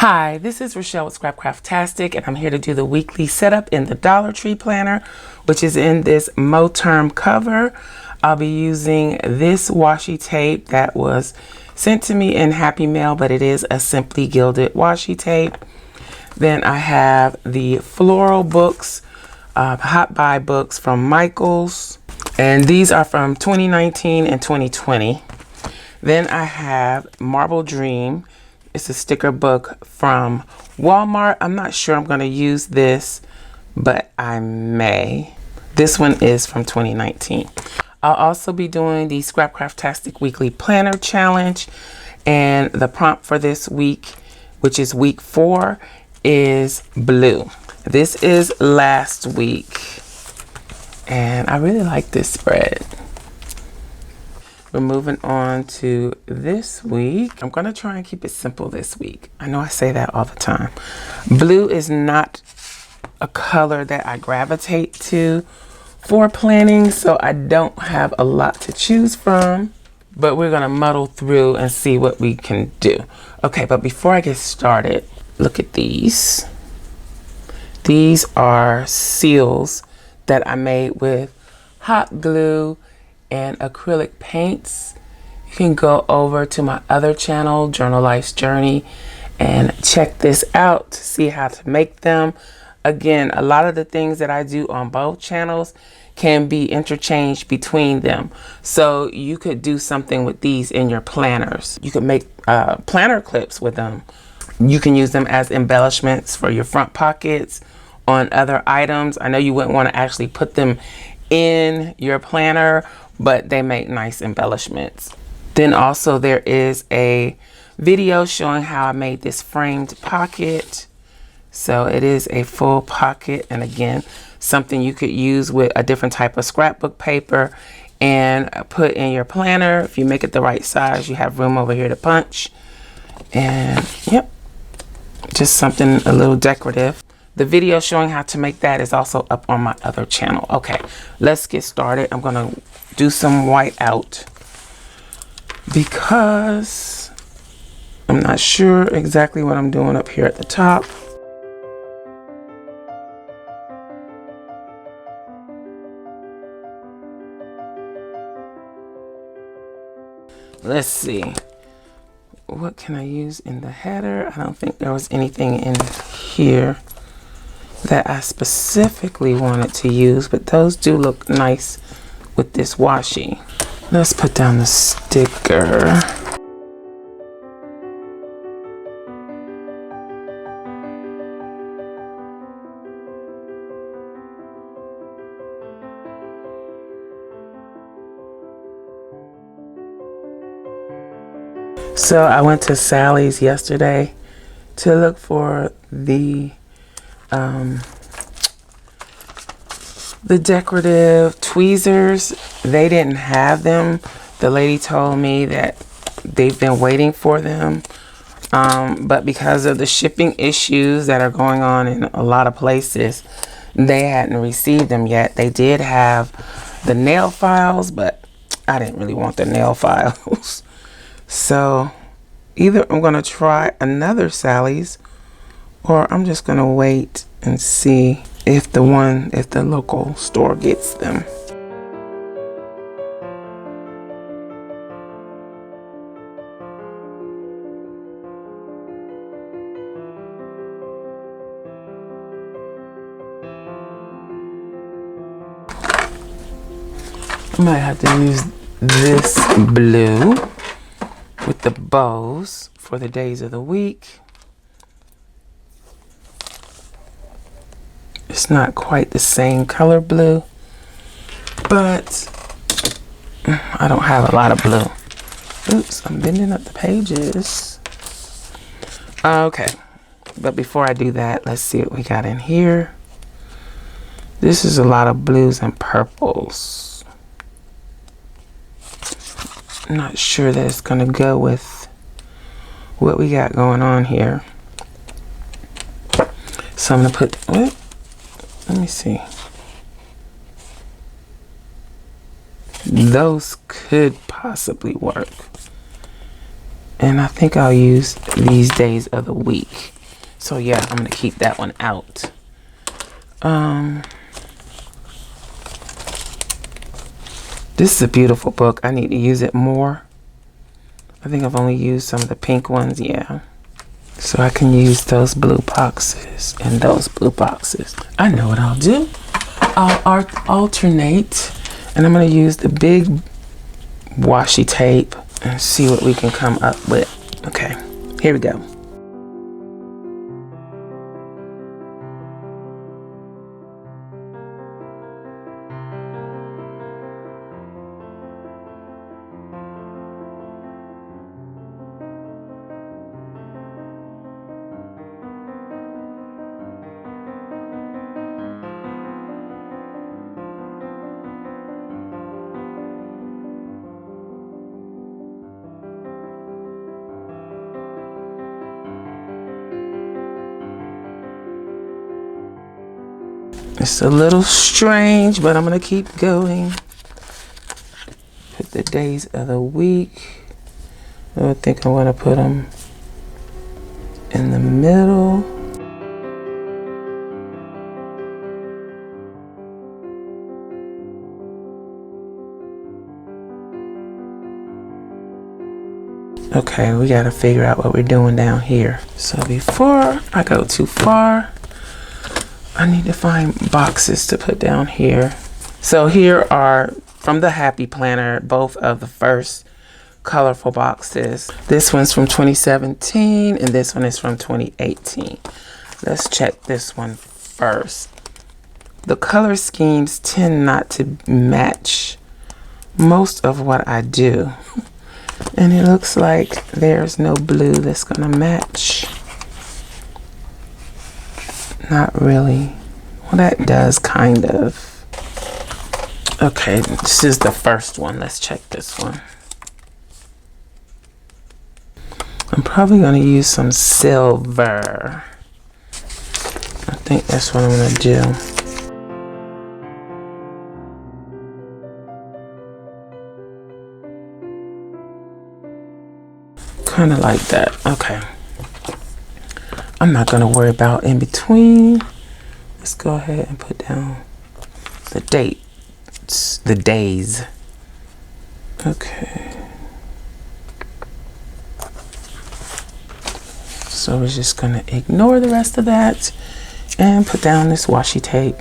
Hi, this is Rochelle with Scrapcraftastic, and I'm here to do the weekly setup in the Dollar Tree planner, which is in this Moterm cover. I'll be using this washi tape that was sent to me in Happy Mail, but it is a Simply Gilded washi tape. Then I have the floral books, Hot Buy books from Michaels, and these are from 2019 and 2020. Then I have Marble Dream. It's a sticker book from Walmart. I'm not sure I'm going to use this, but I may. This one is from 2019. I'll also be doing the Scrapcraftastic Weekly Planner Challenge. And the prompt for this week, which is week 4, is blue. This is last week. And I really like this spread. We're moving on to this week. I'm gonna try and keep it simple this week. I know I say that all the time. Blue is not a color that I gravitate to for planning, so I don't have a lot to choose from, but we're gonna muddle through and see what we can do. Okay, but before I get started, look at these. These are seals that I made with hot glue and acrylic paints. You can go over to my other channel, Journal Life's Journey, and check this out to see how to make them. Again, a lot of the things that I do on both channels can be interchanged between them. So you could do something with these in your planners. You could make planner clips with them. You can use them as embellishments for your front pockets on other items. I know you wouldn't want to actually put them in your planner, but they make nice embellishments. Then also there is a video showing how I made this framed pocket. So it is a full pocket, and again, something you could use with a different type of scrapbook paper and put in your planner. If you make it the right size, you have room over here to punch. And yep, just something a little decorative. The video showing how to make that is also up on my other channel. Okay, let's get started. I'm gonna do some white out because I'm not sure exactly what I'm doing up here at the top. Let's see. What can I use in the header? I don't think there was anything in here that I specifically wanted to use, but those do look nice with this washi. Let's put down the sticker. So I went to Sally's yesterday to look for the decorative tweezers. They didn't have them. The lady told me that they've been waiting for them, but because of the shipping issues that are going on in a lot of places, they hadn't received them yet. They did have the nail files, but I didn't really want the nail files. So either I'm gonna try another Sally's, or I'm just gonna wait and see if the local store gets them. I might have to use this blue with the bows for the days of the week. It's not quite the same color blue, but I don't have a lot of blue. Oops, I'm bending up the pages. Okay, but before I do that, let's see what we got in here. This is a lot of blues and purples. I'm not sure that it's gonna go with what we got going on here. So I'm gonna put, what? Let me see. Those could possibly work. And I think I'll use these days of the week. So yeah, I'm gonna keep that one out. This is a beautiful book. I need to use it more. I think I've only used some of the pink ones, yeah. So I can use those blue boxes and those blue boxes. I know what I'll do. I'll alternate, and I'm gonna use the big washi tape and see what we can come up with. Okay, here we go. It's a little strange, but I'm gonna keep going. Put the days of the week. I think I want to put them in the middle. Okay, we gotta figure out what we're doing down here. So before I go too far, I need to find boxes to put down here. So here are from the Happy Planner, both of the first colorful boxes. This one's from 2017 and this one is from 2018. Let's check this one first. The color schemes tend not to match most of what I do. And it looks like there's no blue that's gonna match. Not really. Well, that does kind of. Okay, this is the first one. Let's check this one. I'm probably gonna use some silver. I think that's what I'm gonna do. Kind of like that. Okay. I'm not gonna worry about in between. Let's go ahead and put down the dates, the days. Okay. So we're just gonna ignore the rest of that and put down this washi tape.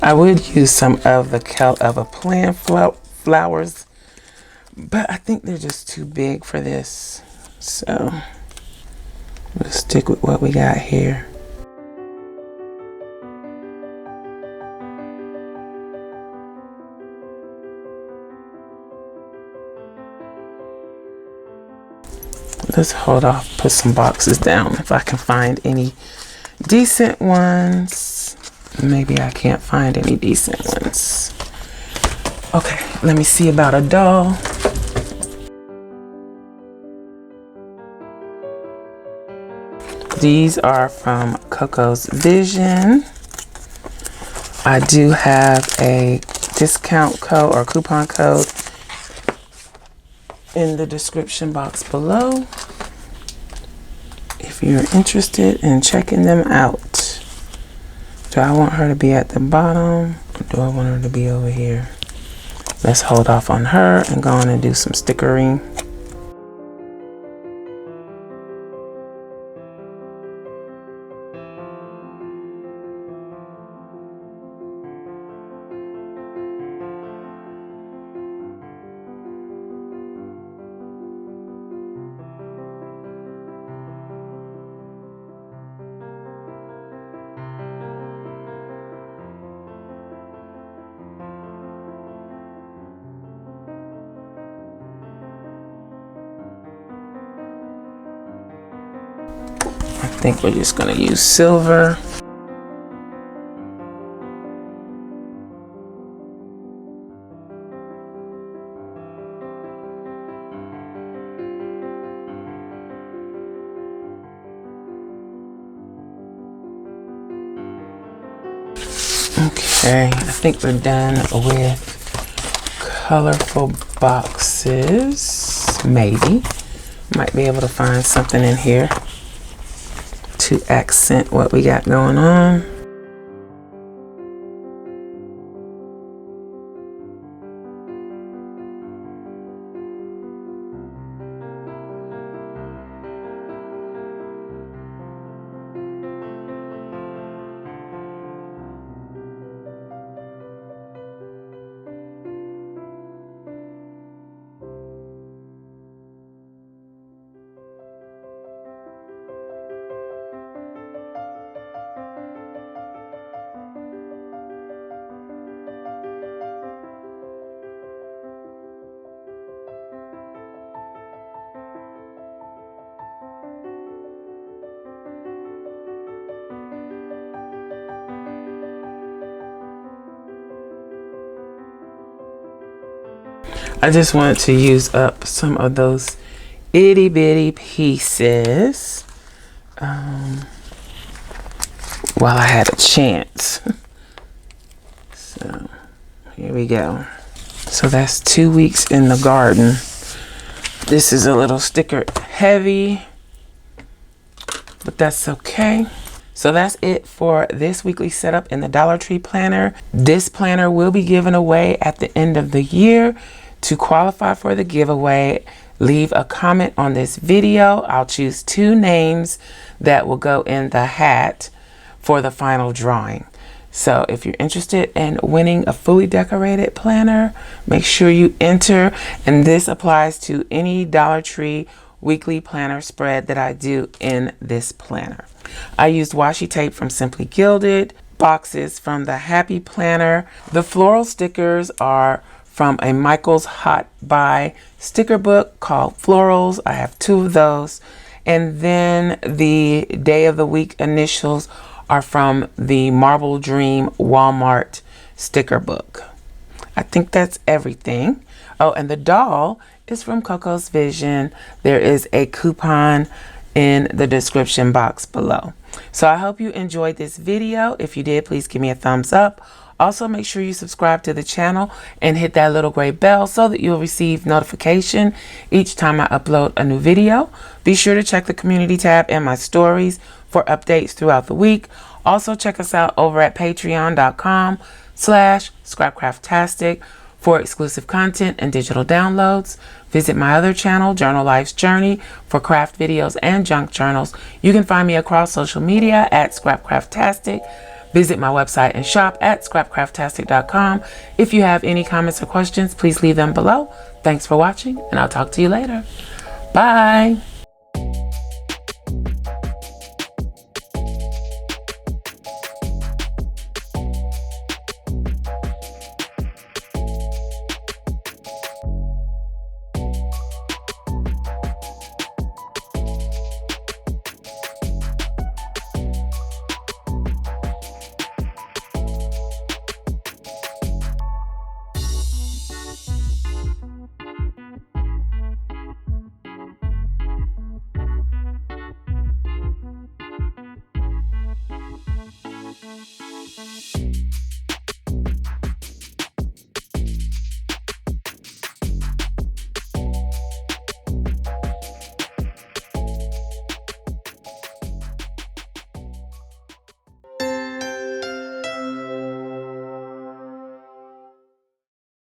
I would use some of the plant flowers, but I think they're just too big for this. So we'll stick with what we got here. Let's hold off, put some boxes down if I can find any decent ones. Maybe I can't find any decent ones. Okay, let me see about a doll. These are from COCO'S Vision. I do have a discount code or coupon code in the description box below if you're interested in checking them out. Do I want her to be at the bottom or do I want her to be over here? Let's hold off on her and go on and do some stickering. I think we're just gonna use silver. Okay, I think we're done with colorful boxes. Maybe. Might be able to find something in here to accent what we got going on. I just wanted to use up some of those itty bitty pieces while I had a chance. So here we go. So that's 2 weeks in the garden. This is a little sticker heavy, but that's okay. So that's it for this weekly setup in the Dollar Tree planner. This planner will be given away at the end of the year. To qualify for the giveaway, leave a comment on this video. I'll choose 2 names that will go in the hat for the final drawing. So if you're interested in winning a fully decorated planner, make sure you enter. And this applies to any Dollar Tree weekly planner spread that I do in this planner. I used washi tape from Simply Gilded, boxes from the Happy Planner. The floral stickers are from a Michael's Hot Buy sticker book called Florals. I have 2 of those. And then the day of the week initials are from the Marble Dream Wal-Mart sticker book. I think that's everything. Oh, and the doll is from COCO'S Vision. There is a coupon in the description box below. So I hope you enjoyed this video. If you did, please give me a thumbs up. Also, make sure you subscribe to the channel and hit that little gray bell so that you'll receive notification each time I upload a new video. Be sure to check the community tab and my stories for updates throughout the week. Also, check us out over at patreon.com/Scrapcraftastic for exclusive content and digital downloads. Visit my other channel, Journal Life's Journey, for craft videos and junk journals. You can find me across social media at Scrapcraftastic. Visit my website and shop at scrapcraftastic.com. If you have any comments or questions, please leave them below. Thanks for watching, and I'll talk to you later. Bye.